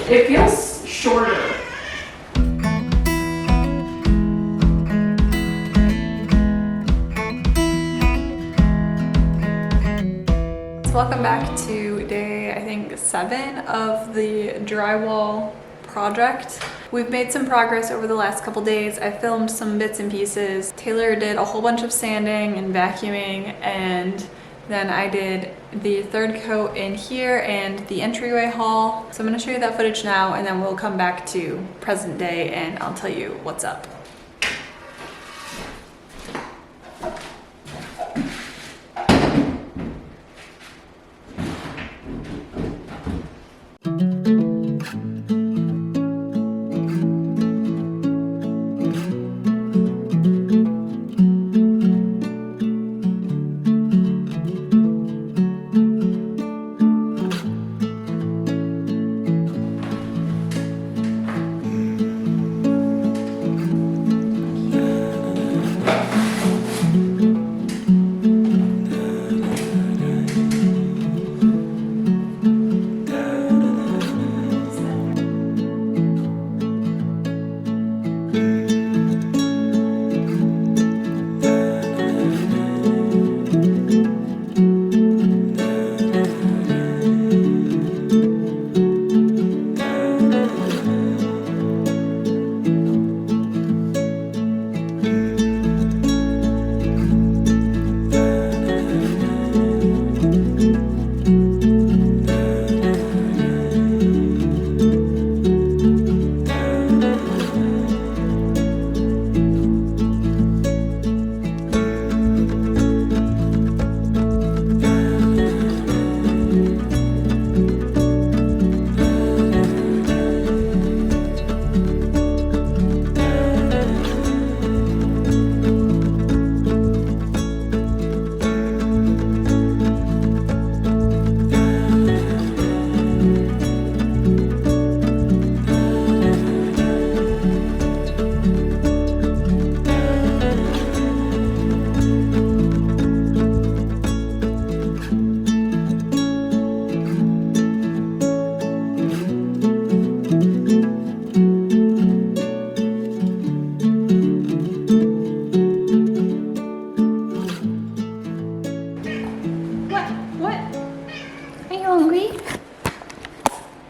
It feels shorter. Welcome back to day, I think, 7 of the drywall project. We've made some progress over the last couple days. I filmed some bits and pieces. Taylor did a whole bunch of sanding and vacuuming, and then I did the 3rd coat in here and the entryway hall. So I'm going to show you that footage now, and then we'll come back to present day and I'll tell you what's up.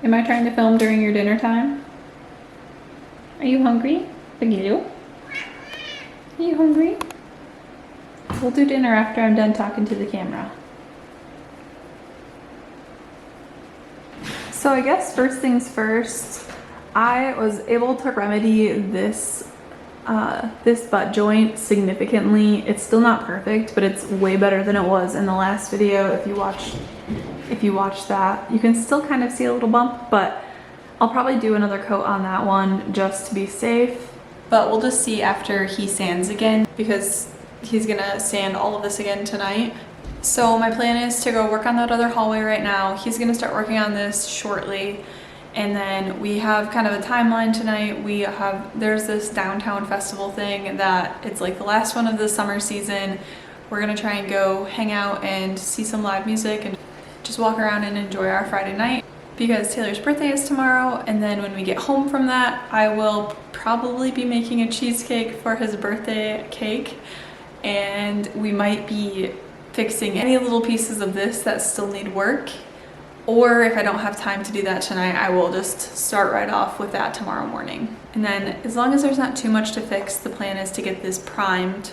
Am I trying to film during your dinner time? Are you hungry? Are you hungry? We'll do dinner after I'm done talking to the camera. So I guess first things first, I was able to remedy this butt joint significantly. It's still not perfect, but it's way better than it was in the last video. If you watch that, you can still kind of see a little bump, but I'll probably do another coat on that one just to be safe. But we'll just see after he sands again, because he's gonna sand all of this again tonight. So my plan is to go work on that other hallway right now. He's gonna start working on this shortly. And then we have kind of a timeline tonight. There's this downtown festival thing that it's like the last one of the summer season. We're gonna try and go hang out and see some live music and just walk around and enjoy our Friday night, because Taylor's birthday is tomorrow. And then when we get home from that, I will probably be making a cheesecake for his birthday cake. And we might be fixing any little pieces of this that still need work. Or if I don't have time to do that tonight, I will just start right off with that tomorrow morning. And then as long as there's not too much to fix, the plan is to get this primed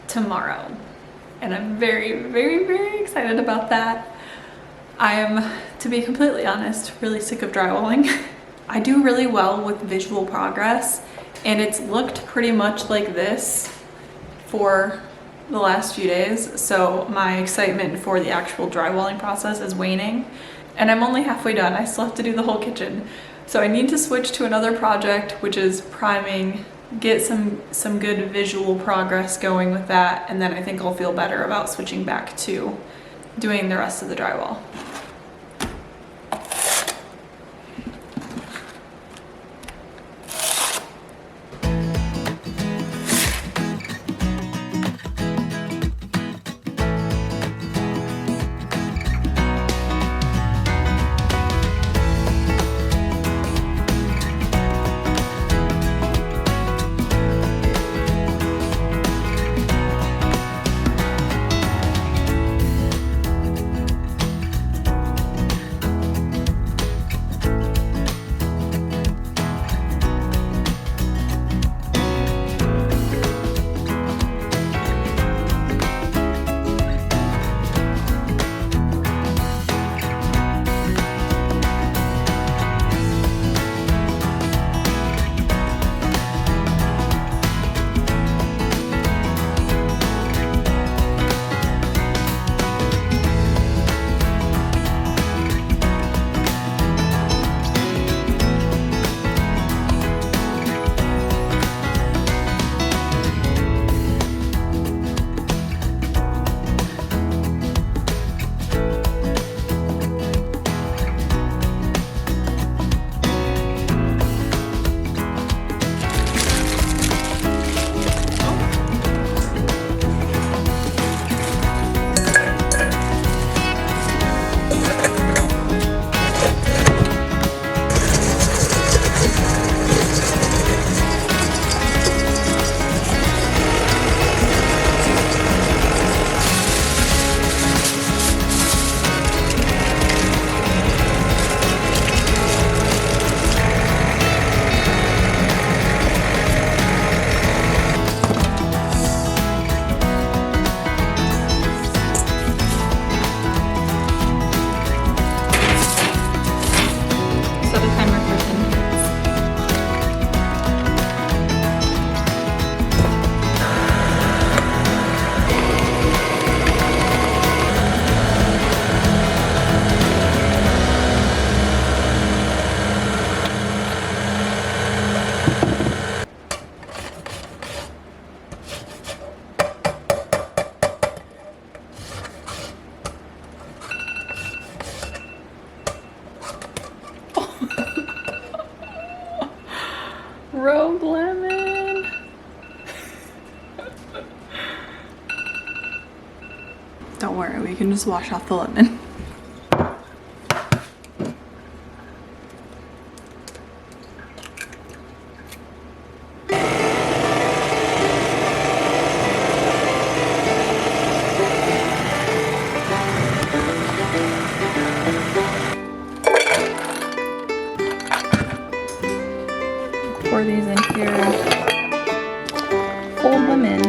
tomorrow. And I'm very, very, very excited about that. I am, to be completely honest, really sick of drywalling. I do really well with visual progress, and it's looked pretty much like this for the last few days. So my excitement for the actual drywalling process is waning. And I'm only halfway done. I still have to do the whole kitchen. So I need to switch to another project, which is priming, get some good visual progress going with that, and then I think I'll feel better about switching back to doing the rest of the drywall. Rogue lemon. Don't worry, we can just wash off the lemon. Pour these in here, fold them in.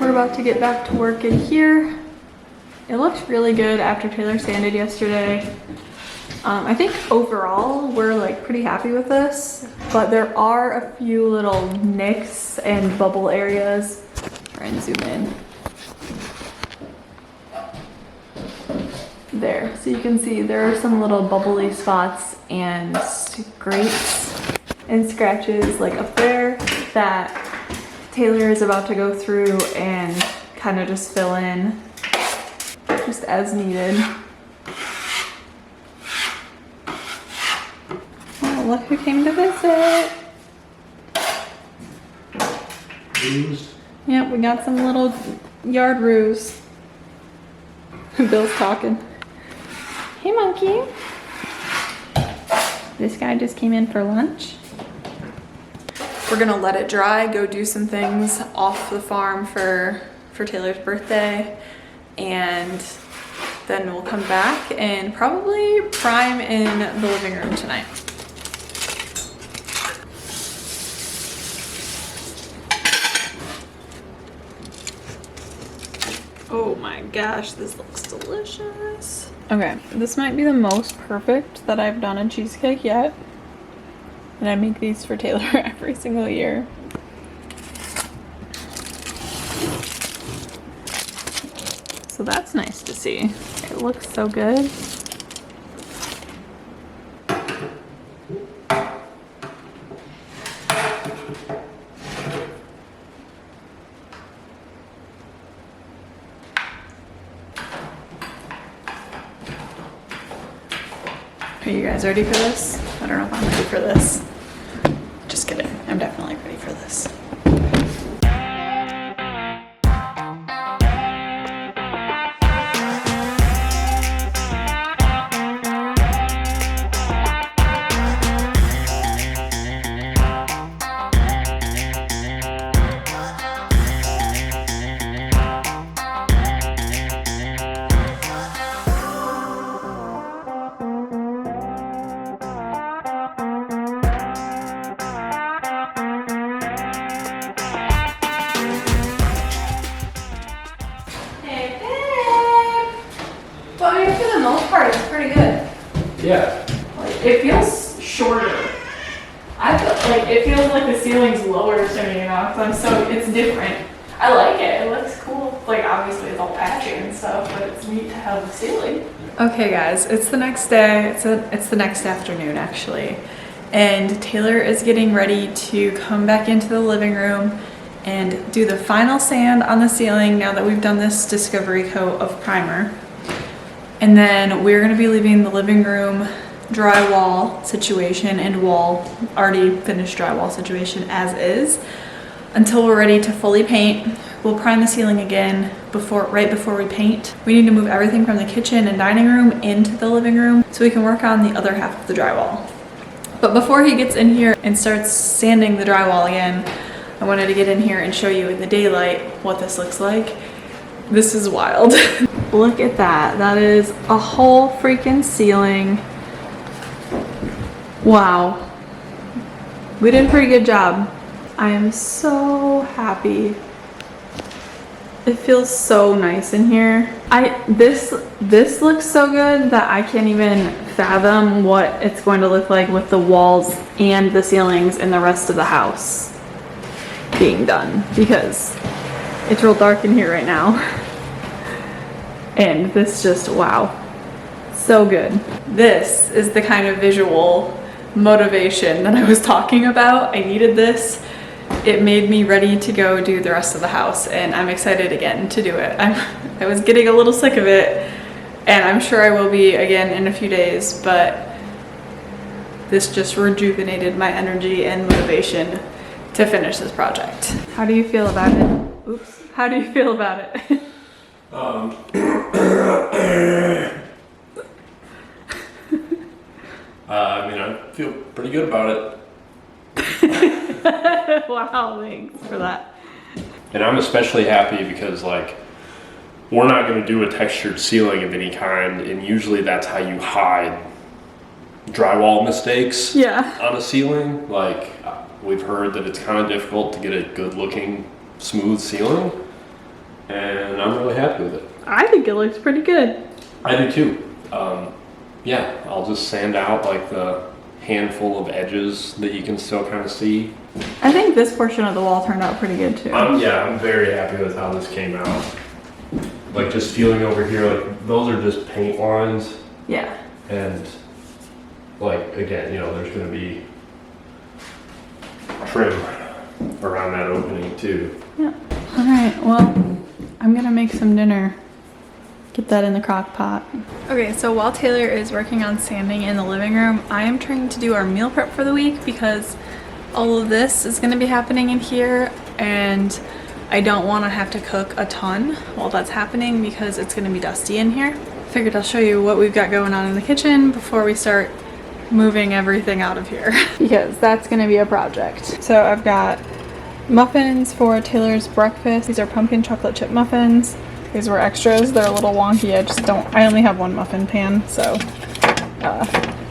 We're about to get back to work in here. It looks really good after Taylor sanded yesterday. I think overall we're like pretty happy with this, but there are a few little nicks and bubble areas. Try and zoom in. There, so you can see there are some little bubbly spots and scrapes and scratches like up there that Taylor is about to go through and kind of just fill in just as needed. Look who came to visit. Ruse. Yep, we got some little yard ruse. Bill's talking. Hey, monkey. This guy just came in for lunch. We're gonna let it dry, go do some things off the farm for Taylor's birthday, and then we'll come back and probably prime in the living room tonight. Oh my gosh, this looks delicious. Okay, this might be the most perfect that I've done a cheesecake yet. And I make these for Taylor every single year. So that's nice to see. It looks so good. Are you guys ready for this? I don't know if I'm ready for this. Just kidding. I'm definitely ready for this. Yeah. Like, it feels shorter. I feel like it feels like the ceiling's lower to me now, because it's different. I like it. It looks cool. Like, obviously it's all patchy and stuff, but it's neat to have the ceiling. Okay, guys, it's the next day. It's the next afternoon, actually, and Taylor is getting ready to come back into the living room and do the final sand on the ceiling now that we've done this discovery coat of primer. And then we're gonna be leaving the living room drywall situation and already finished drywall situation as is until we're ready to fully paint. We'll prime the ceiling again right before we paint. We need to move everything from the kitchen and dining room into the living room so we can work on the other half of the drywall. But before he gets in here and starts sanding the drywall again, I wanted to get in here and show you in the daylight what this looks like. This is wild. Look at that. That is a whole freaking ceiling. Wow. We did a pretty good job. I am so happy. It feels so nice in here. This looks so good that I can't even fathom what it's going to look like with the walls and the ceilings and the rest of the house being done, because it's real dark in here right now. And this just, wow, so good. This is the kind of visual motivation that I was talking about. I needed this it made me ready to go do the rest of the house, and I'm excited again to do it. I was getting a little sick of it, and I'm sure I will be again in a few days, but this just rejuvenated my energy and motivation to finish this project. How do you feel about it? Oops. How do you feel about it? I mean, I feel pretty good about it. Wow, thanks for that. And I'm especially happy because, like, we're not going to do a textured ceiling of any kind, and usually that's how you hide drywall mistakes on a ceiling. Like, we've heard that it's kind of difficult to get a good looking smooth ceiling, and I'm really happy with it. I think it looks pretty good. I do too. Yeah, I'll just sand out like the handful of edges that you can still kind of see. I think this portion of the wall turned out pretty good too. Yeah, I'm very happy with how this came out. Like, just feeling over here, like those are just paint lines. Yeah. And like, again, you know, there's going to be trim around that opening too. Yeah. All right, well, I'm gonna make some dinner. Get that in the crock pot. Okay, so while Taylor is working on sanding in the living room, I am trying to do our meal prep for the week because all of this is gonna be happening in here, and I don't wanna have to cook a ton while that's happening because it's gonna be dusty in here. Figured I'll show you what we've got going on in the kitchen before we start moving everything out of here because that's gonna be a project. So I've got muffins for Taylor's breakfast. These are pumpkin chocolate chip muffins. These were extras. They're a little wonky. I only have one muffin pan, so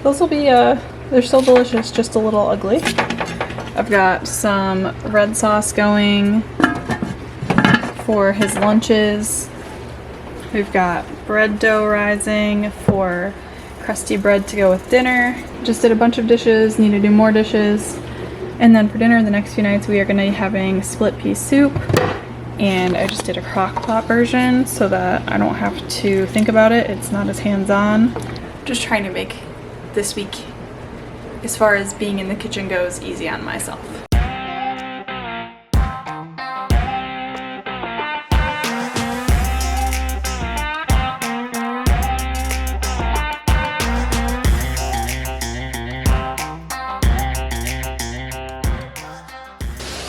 those will be, they're still delicious, just a little ugly. I've got some red sauce going for his lunches. We've got bread dough rising for crusty bread to go with dinner. Just did a bunch of dishes, need to do more dishes. And then for dinner the next few nights we are going to be having split pea soup. And I just did a crock pot version so that I don't have to think about it. It's not as hands-on. Just trying to make this week, as far as being in the kitchen goes, easy on myself.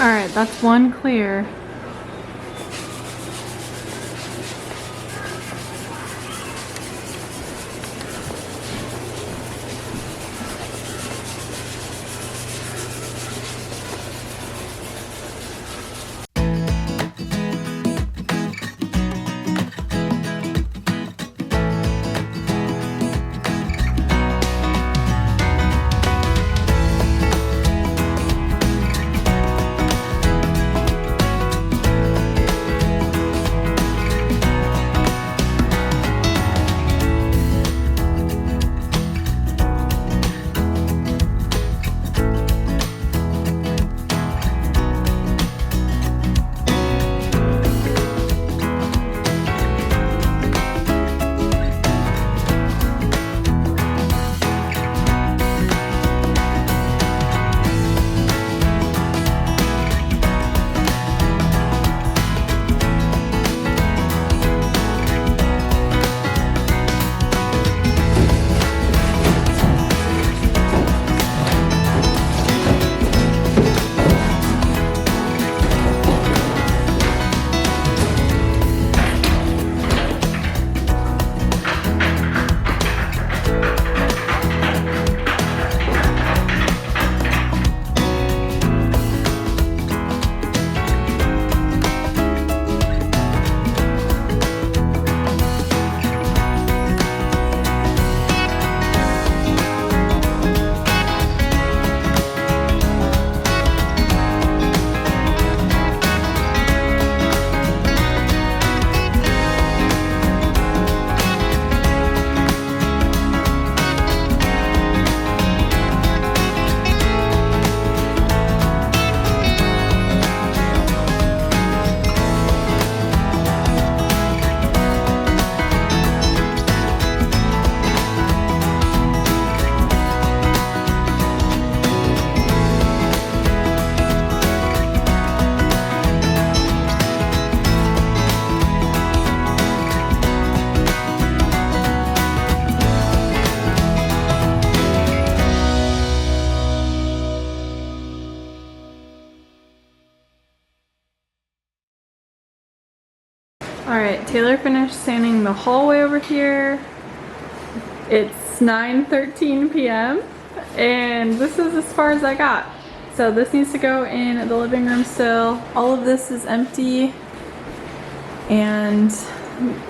All right, that's one clear. Alright, Taylor finished sanding the hallway over here. It's 9:13 p.m. and this is as far as I got. So this needs to go in the living room still. All of this is empty and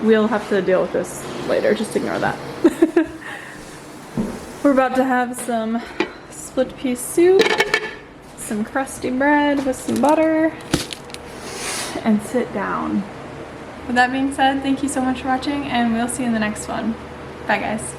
we'll have to deal with this later, just ignore that. We're about to have some split pea soup, some crusty bread with some butter, and sit down. With that being said, thank you so much for watching and we'll see you in the next one. Bye guys.